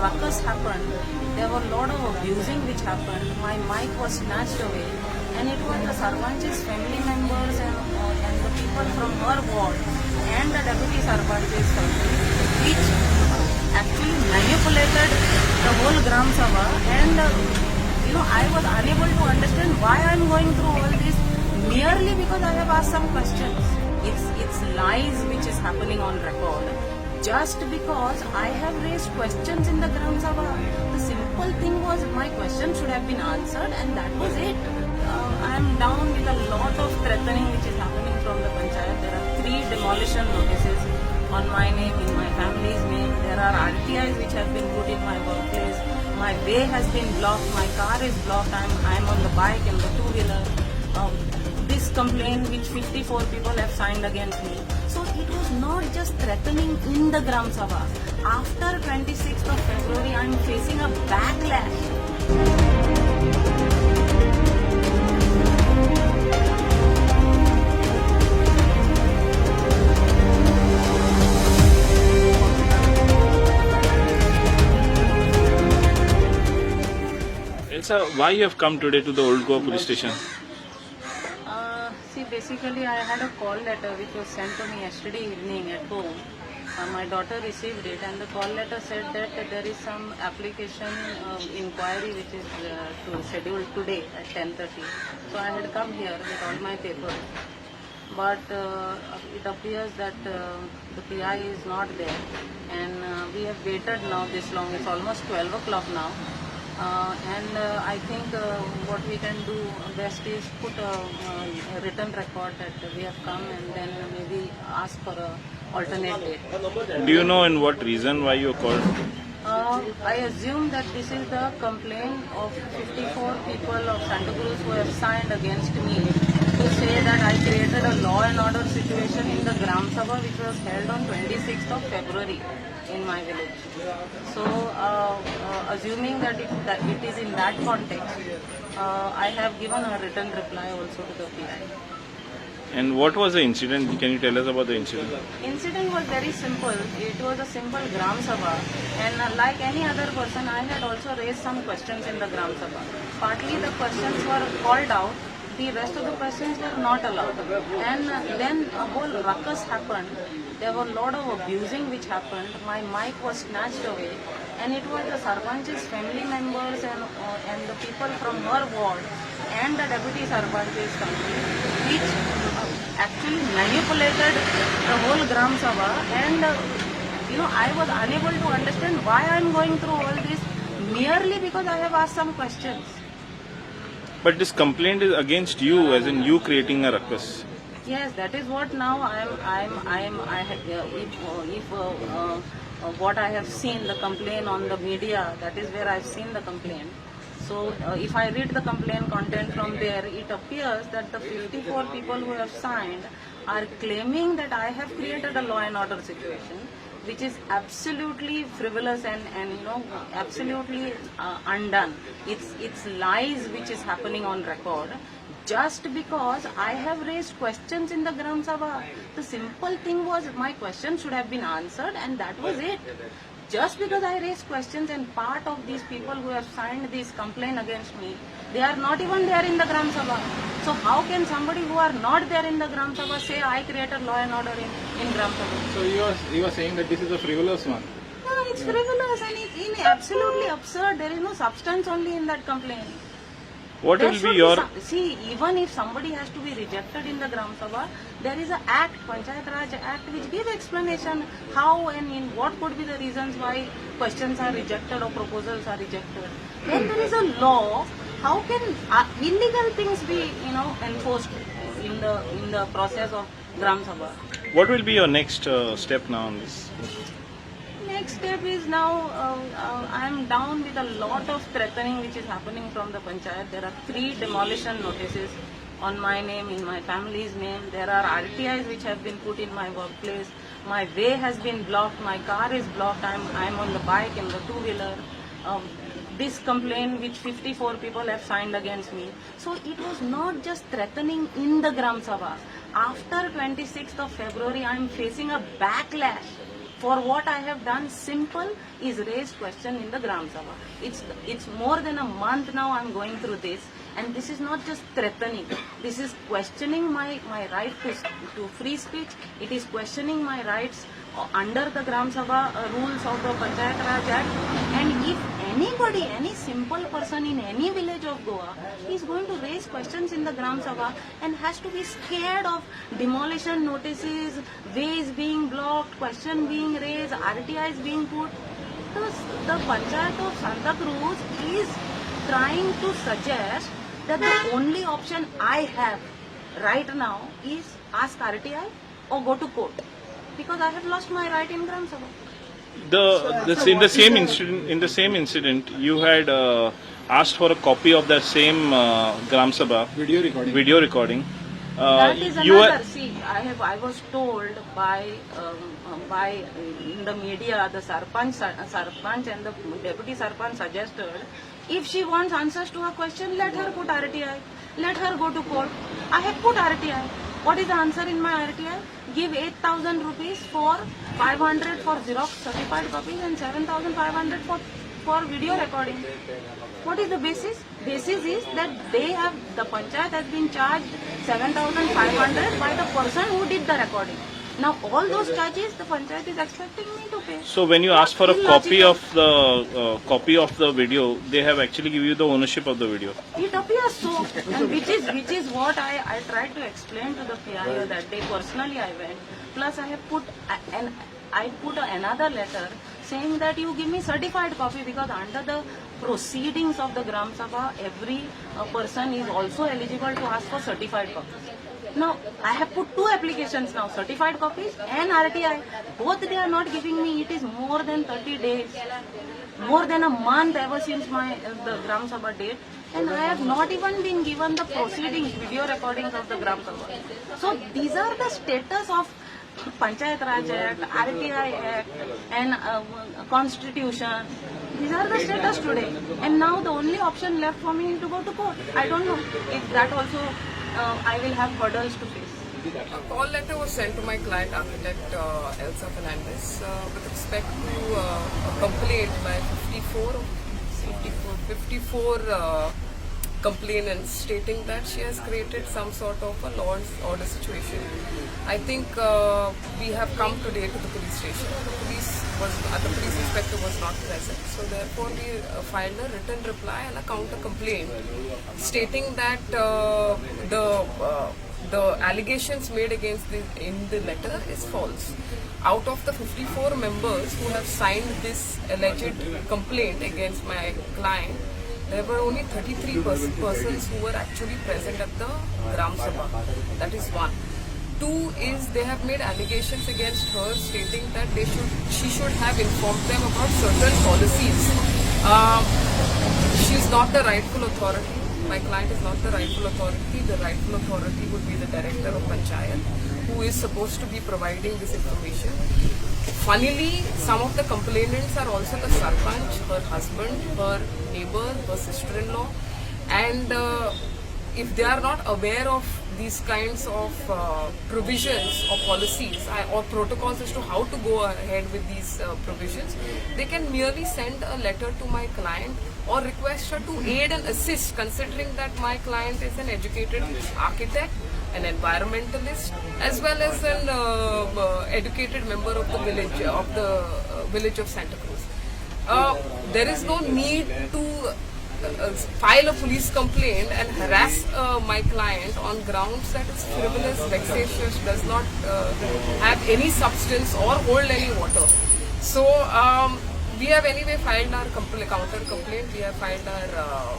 ruckus happened. There were a lot of abusing which happened. My mic was snatched away, and it was the Sarpanch's family members and the people from her ward and the deputy Sarpanch's family, which actually manipulated the whole Gram Sabha. And I was unable to understand why I am going through all this merely because I have asked some questions. It's lies which is happening on record. Just because I have raised questions in the Gram Sabha. The simple thing was my question should have been answered, and that was it. I am down with a lot of threatening which is happening from the Panchayat. There are 3 demolition notices on my name, in my family's name. There are RTIs which have been put in my workplace. My way has been blocked. My car is blocked. I am on the bike and the two-wheeler. This complaint which 54 people have signed against me. So it was not just threatening in the Gram Sabha. After 26th of February, I am facing a backlash. Elsa, why you have come today to the Old Goa police station? See, basically I had a call letter which was sent to me yesterday evening at home. My daughter received it, and the call letter said that there is some application inquiry which is scheduled today at 10:30. So I had come here with all my papers. But it appears that the PI is not there, and we have waited now this long. It's almost 12 o'clock now. I think what we can do best is put a written record that we have come, and then maybe ask for a alternate date. Do you know in what reason why you called? I assume that this is the complaint of 54 people of Santa Cruz who have signed against me to say that I created a law and order situation in the Gram Sabha which was held on 26th of February in my village. So, assuming that it is in that context, I have given a written reply also to the PI. And what was the incident? Can you tell us about the incident? Incident was very simple. It was a simple Gram Sabha, and like any other person, I had also raised some questions in the Gram Sabha. Partly the questions were called out, the rest of the questions were not allowed. And then a whole ruckus happened. There were a lot of abusing which happened. My mic was snatched away, and it was the Sarpanch's family members and the people from her ward and the deputy Sarpanch's family, which actually manipulated the whole Gram Sabha. And I was unable to understand why I am going through all this merely because I have asked some questions. But this complaint is against you, as in you creating a ruckus. Yes, that is what now what I have seen, the complaint on the media, that is where I have seen the complaint. So if I read the complaint content from there, it appears that the 54 people who have signed are claiming that I have created a law and order situation, which is absolutely frivolous and absolutely undone. It's lies which is happening on record. Just because I have raised questions in the Gram Sabha. The simple thing was my question should have been answered, and that was it. Just because I raised questions, and part of these people who have signed this complaint against me, they are not even there in the Gram Sabha. So how can somebody who are not there in the Gram Sabha say I created law and order in Gram Sabha? So you are saying that this is a frivolous one? No, it's frivolous and it's absolutely absurd. There is no substance only in that complaint. What will be your... See, even if somebody has to be rejected in the Gram Sabha, there is an act, Panchayat Raj Act, which gives explanation how and in what could be the reasons why questions are rejected or proposals are rejected. Then there is a law. How can illegal things be, enforced in the process of Gram Sabha? What will be your next step now on this? Next step is now I am down with a lot of threatening which is happening from the Panchayat. There are 3 demolition notices on my name, in my family's name. There are RTIs which have been put in my workplace. My way has been blocked. My car is blocked. I am on the bike and the two-wheeler. This complaint which 54 people have signed against me. So it was not just threatening in the Gram Sabha. After 26th of February, I am facing a backlash. For what I have done, simple, is raised question in the Gram Sabha. It's more than a month now I'm going through this, and this is not just threatening. This is questioning my right to free speech. It is questioning my rights under the Gram Sabha rules of the Panchayat Raj Act. And if anybody, any simple person in any village of Goa is going to raise questions in the Gram Sabha and has to be scared of demolition notices, ways being blocked, question being raised, RTIs being put, the Panchayat of Santa Cruz is trying to suggest that the only option I have right now is ask RTI or go to court, because I have lost my right in Gram Sabha. In the same incident, you had asked for a copy of the same Gram Sabha video recording. That is You another. were- See, I was told by in the media, the Sarpanch and the deputy Sarpanch suggested, if she wants answers to her question, let her put RTI, let her go to court. I have put RTI. What is the answer in my RTI? Give 8,000 rupees for 500 for Xerox certified copies and 7,500 for video recording. What is the basis? Basis is that the Panchayat has been charged 7,500 by the person who did the recording. Now all those charges the Panchayat is expecting me to pay. So when you asked for a copy of the video, they have actually given you the ownership of the video. It appears so, and which is what I tried to explain to the PIO that day. Personally, I went. Plus, I have put another letter saying that you give me certified copy, because under the proceedings of the Gram Sabha, every person is also eligible to ask for certified copies. Now, I have put 2 applications now, certified copies and RTI. Both they are not giving me. It is more than 30 days, more than a month ever since the Gram Sabha date. And I have not even been given the proceedings, video recordings of the Gram Sabha. So these are the status of Panchayat Raj Act, RTI Act and Constitution. These are the status today. And now the only option left for me is to go to court. I don't know if that also I will have hurdles to face. A call letter was sent to my client architect Elsa Fernandez with respect to a complaint by 54 complainants stating that she has created some sort of a law and order situation. I think we have come today to the police station. The police inspector was not present, so therefore we filed a written reply and a counter complaint stating that the allegations made against in the letter is false. Out of the 54 members who have signed this alleged complaint against my client, there were only 33 persons who were actually present at the Gram Sabha. That is one. 2 is they have made allegations against her stating that she should have informed them about certain policies. She is not the rightful authority. My client is not the rightful authority. The rightful authority would be the director of Panchayat, who is supposed to be providing this information. Funnily, some of the complainants are also the Sarpanch, her husband, her neighbor, her sister-in-law, and if they are not aware of these kinds of provisions or policies or protocols as to how to go ahead with these provisions, they can merely send a letter to my client or request her to aid and assist, considering that my client is an educated architect, an environmentalist, as well as an educated member of the village of Santa Cruz. There is no need to file a police complaint and harass my client on grounds that it's frivolous, vexatious, does not have any substance or hold any water. So we have anyway filed our counter complaint. We have filed our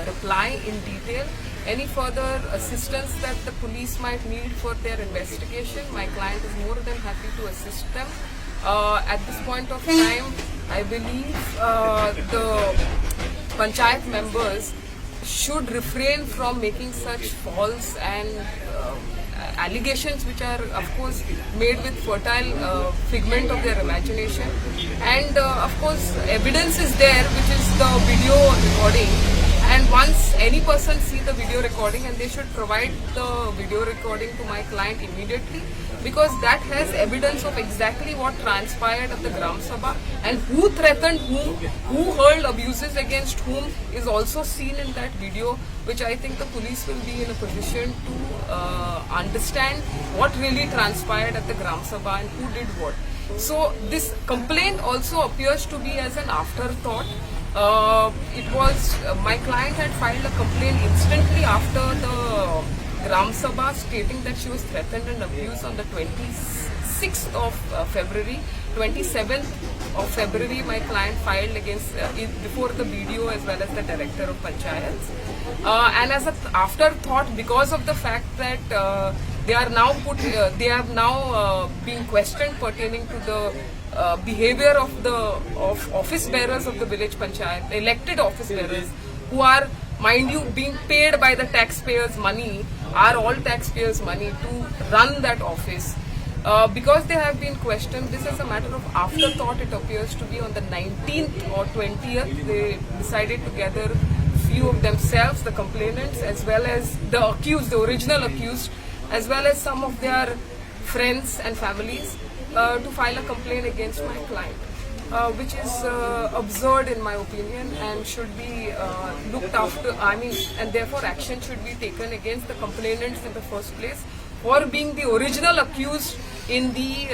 reply in detail. Any further assistance that the police might need for their investigation, my client is more than happy to assist them. At this point of time, I believe the Panchayat members should refrain from making such false and allegations which are of course made with fertile figment of their imagination, and of course evidence is there, which is the video recording, And once any person see the video recording, and they should provide the video recording to my client immediately, because that has evidence of exactly what transpired at the Gram Sabha and who threatened whom, who hurled abuses against whom is also seen in that video, which I think the police will be in a position to understand what really transpired at the Gram Sabha and who did what. So this complaint also appears to be as an afterthought. It was my client had filed a complaint instantly after the Gram Sabha, stating that she was threatened and abused on the 26th of February. 27th of February, my client filed against before the BDO as well as the director of Panchayats. And as an afterthought, because of the fact that they are now being questioned pertaining to the behavior of office bearers of the village panchayat, elected office bearers, who are, mind you, being paid by the taxpayers' money, all taxpayers' money to run that office. Because they have been questioned, this is a matter of afterthought. It appears to be on the 19th or 20th, they decided to gather few of themselves, the complainants, as well as the accused, the original accused, as well as some of their friends and families, to file a complaint against my client, which is absurd in my opinion and should be looked after. And therefore action should be taken against the complainants in the first place for being the original accused in the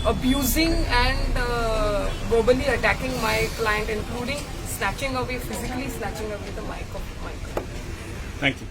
abusing and verbally attacking my client, including physically snatching away the mic of my client. Thank you.